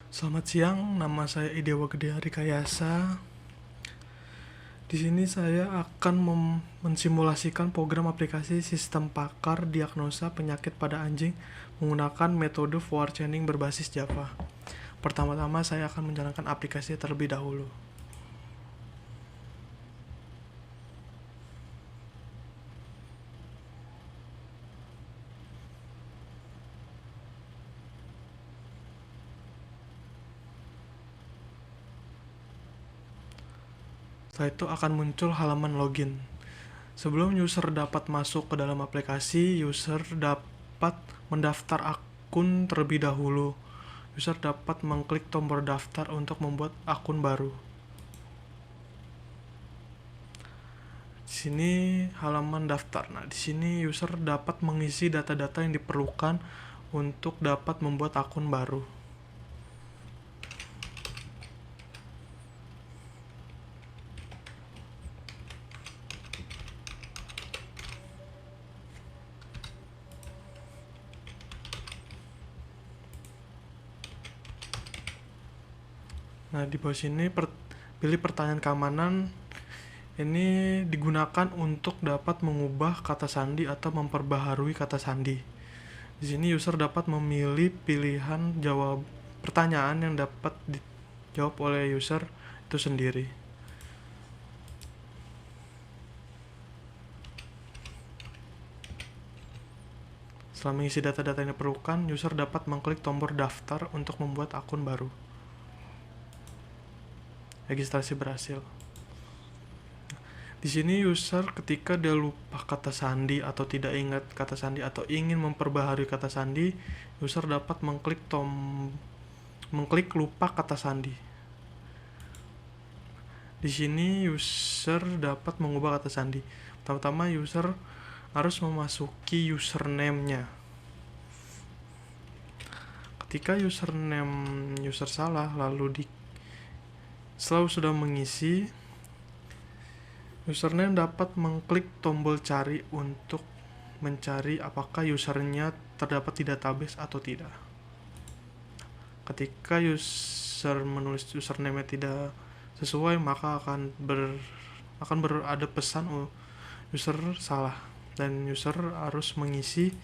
Selamat siang, nama saya Idewa Gede Harikayasa. Di sini saya akan mensimulasikan program aplikasi sistem pakar diagnosa penyakit pada anjing menggunakan metode forward chaining berbasis Java. Pertama-tama saya akan menjalankan aplikasi terlebih dahulu. Setelah itu akan muncul halaman login. Sebelum user dapat masuk ke dalam aplikasi, user dapat mendaftar akun terlebih dahulu. User dapat mengklik tombol daftar untuk membuat akun baru. Di sini halaman daftar. Nah, di sini user dapat mengisi data-data yang diperlukan untuk dapat membuat akun baru. Nah, di bawah sini pilih pertanyaan keamanan. Ini digunakan untuk dapat mengubah kata sandi atau memperbaharui kata sandi. Di sini user dapat memilih pilihan jawab pertanyaan yang dapat dijawab oleh user itu sendiri. Setelah mengisi data-data yang diperlukan, user dapat mengklik tombol daftar untuk membuat akun baru. Registrasi berhasil. Di sini user ketika dia lupa kata sandi atau tidak ingat kata sandi atau ingin memperbaharui kata sandi, user dapat mengklik lupa kata sandi. Di sini user dapat mengubah kata sandi. Pertama-tama user harus memasuki username-nya. Ketika username user salah, setelah sudah mengisi, username dapat mengklik tombol cari untuk mencari apakah usernya terdapat di database atau tidak. Ketika user menulis username tidak sesuai, maka akan ada pesan user salah dan user harus mengisi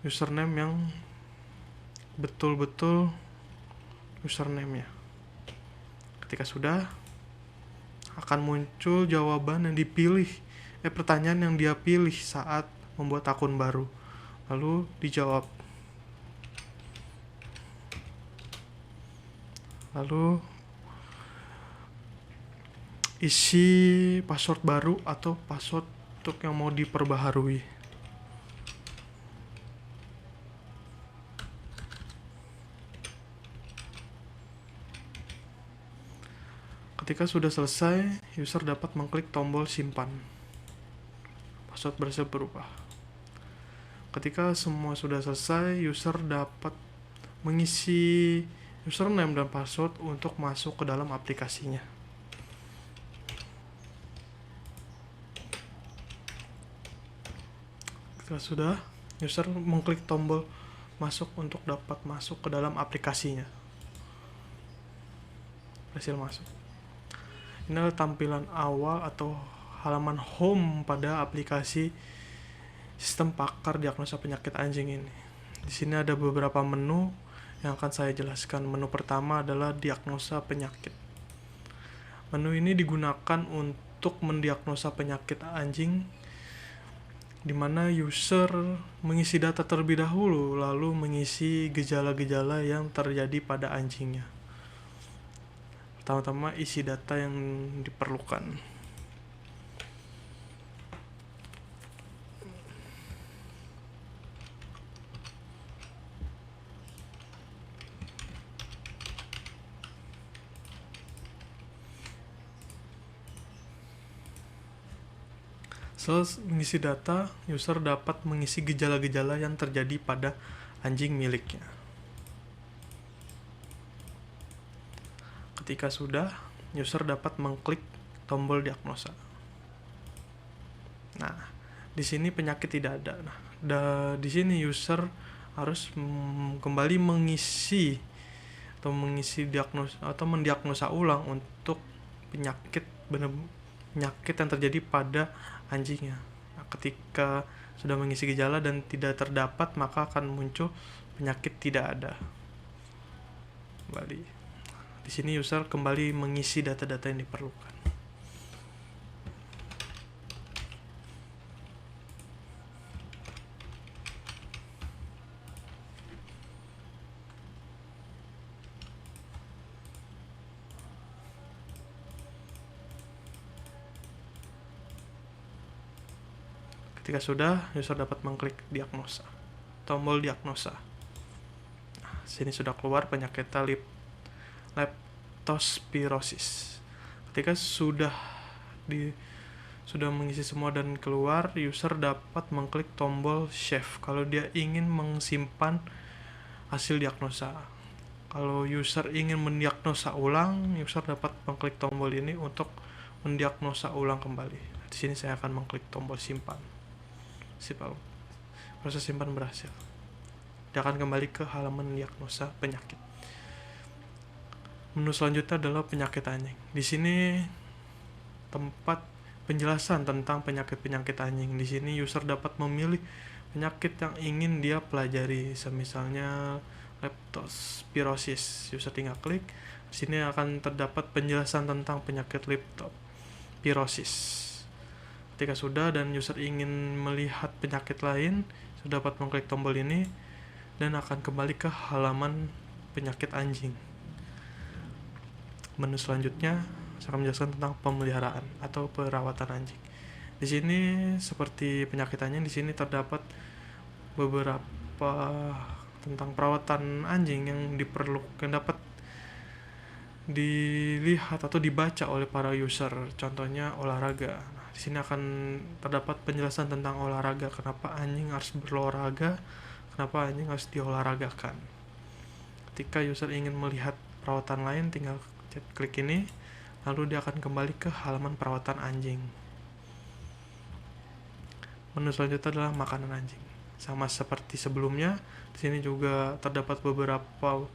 username yang betul-betul username-nya. Ketika sudah, akan muncul jawaban yang pertanyaan yang dia pilih saat membuat akun baru. Lalu dijawab. Lalu isi password baru atau password untuk yang mau diperbaharui. Ketika sudah selesai, user dapat mengklik tombol simpan. Password berhasil berubah. Ketika semua sudah selesai, user dapat mengisi username dan password untuk masuk ke dalam aplikasinya. Ketika sudah, user mengklik tombol masuk untuk dapat masuk ke dalam aplikasinya. Berhasil masuk. Ini adalah tampilan awal atau halaman home pada aplikasi sistem pakar diagnosa penyakit anjing ini. Di sini ada beberapa menu yang akan saya jelaskan. Menu pertama adalah diagnosa penyakit. Menu ini digunakan untuk mendiagnosa penyakit anjing, di mana user mengisi data terlebih dahulu, lalu mengisi gejala-gejala yang terjadi pada anjingnya. Pertama-tama isi data yang diperlukan. Setelah mengisi data, user dapat mengisi gejala-gejala yang terjadi pada anjing miliknya. Ketika sudah, user dapat mengklik tombol diagnosa. Nah, di sini penyakit tidak ada. Nah, di sini user harus kembali mengisi atau mengisi diagnosa atau mendiagnosa ulang untuk penyakit penyakit yang terjadi pada anjingnya. Nah, ketika sudah mengisi gejala dan tidak terdapat, maka akan muncul penyakit tidak ada. Kembali. Di sini user kembali mengisi data-data yang diperlukan. Ketika sudah, user dapat mengklik diagnosa, tombol diagnosa. Nah, sini sudah keluar penyakit leptospirosis. Ketika sudah mengisi semua dan keluar, user dapat mengklik tombol save kalau dia ingin menyimpan hasil diagnosa. Kalau user ingin mendiagnosa ulang, user dapat mengklik tombol ini untuk mendiagnosa ulang kembali. Di sini saya akan mengklik tombol simpan. Proses simpan berhasil. Dia akan kembali ke halaman diagnosa penyakit. Menu selanjutnya adalah penyakit anjing. Di sini tempat penjelasan tentang penyakit-penyakit anjing. Di sini user dapat memilih penyakit yang ingin dia pelajari, misalnya leptospirosis. User tinggal klik. Di sini akan terdapat penjelasan tentang penyakit leptospirosis. Ketika sudah dan user ingin melihat penyakit lain, sudah dapat mengklik tombol ini dan akan kembali ke halaman penyakit anjing. Menu selanjutnya saya akan menjelaskan tentang pemeliharaan atau perawatan anjing. Di sini seperti penyakit anjing, di sini terdapat beberapa tentang perawatan anjing yang diperlukan, dapat dilihat atau dibaca oleh para user. Contohnya olahraga. Di sini akan terdapat penjelasan tentang olahraga, kenapa anjing harus berolahraga, kenapa anjing harus diolahragakan. Ketika user ingin melihat perawatan lain, tinggal klik ini, lalu dia akan kembali ke halaman perawatan anjing. Menu selanjutnya adalah makanan anjing. Sama seperti sebelumnya, di sini juga terdapat beberapa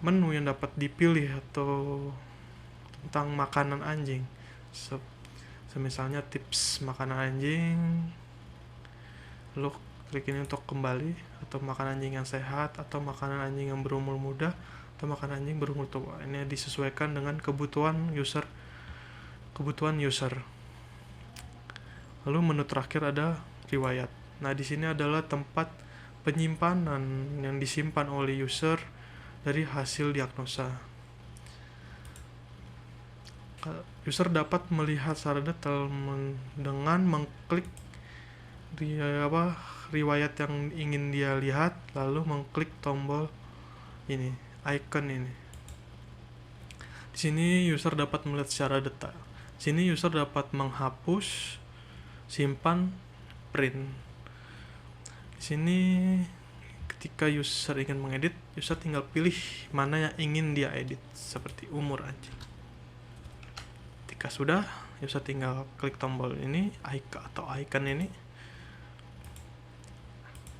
menu yang dapat dipilih atau tentang makanan anjing. Misalnya tips makanan anjing, lalu klik ini untuk kembali, atau makanan anjing yang sehat, atau makanan anjing yang berumur muda, atau makanan anjing berumur tua. Ini disesuaikan dengan kebutuhan user. Lalu menu terakhir ada riwayat. Nah, di sini adalah tempat penyimpanan yang disimpan oleh user dari hasil diagnosa. User dapat melihat secara detail dengan mengklik riwayat yang ingin dia lihat, lalu mengklik tombol ini, icon ini. Di sini user dapat melihat secara detail. Di sini user dapat menghapus, simpan, print. Di sini ketika user ingin mengedit, user tinggal pilih mana yang ingin dia edit, seperti umur anjing. Ketika sudah, user tinggal klik tombol ini, icon ini.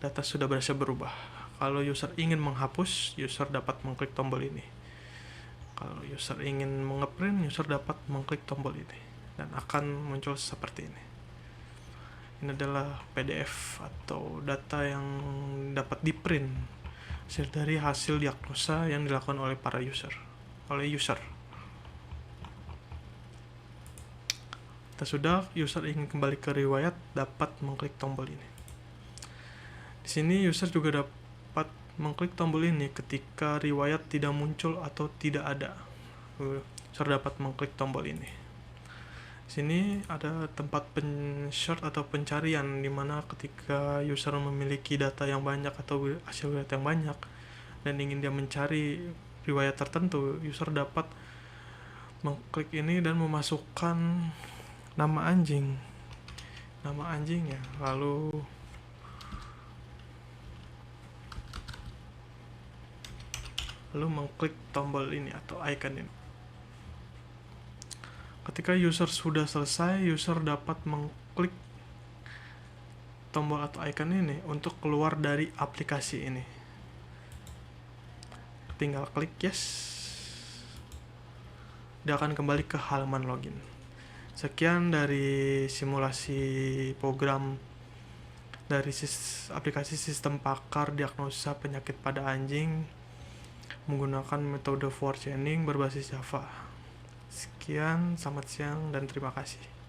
Data sudah berhasil berubah. Kalau user ingin menghapus, user dapat mengklik tombol ini. Kalau user ingin mengeprint, user dapat mengklik tombol ini dan akan muncul seperti ini. Ini adalah PDF atau data yang dapat diprint dari hasil diagnosa yang dilakukan oleh user. Sudah, user ingin kembali ke riwayat, dapat mengklik tombol ini. Di sini user juga dapat mengklik tombol ini ketika riwayat tidak muncul atau tidak ada. User dapat mengklik tombol ini. Di sini ada tempat search atau pencarian, di mana ketika user memiliki data yang banyak atau hasil riwayat yang banyak dan ingin dia mencari riwayat tertentu, user dapat mengklik ini dan memasukkan nama anjingnya, lalu mengklik tombol ini atau icon ini. Ketika user sudah selesai, user dapat mengklik tombol atau icon ini untuk keluar dari aplikasi ini. tinggal klik yes. Dia akan kembali ke halaman login. Sekian dari simulasi program dari aplikasi sistem pakar diagnosa penyakit pada anjing menggunakan metode 4chaining berbasis Java. Sekian, selamat siang dan terima kasih.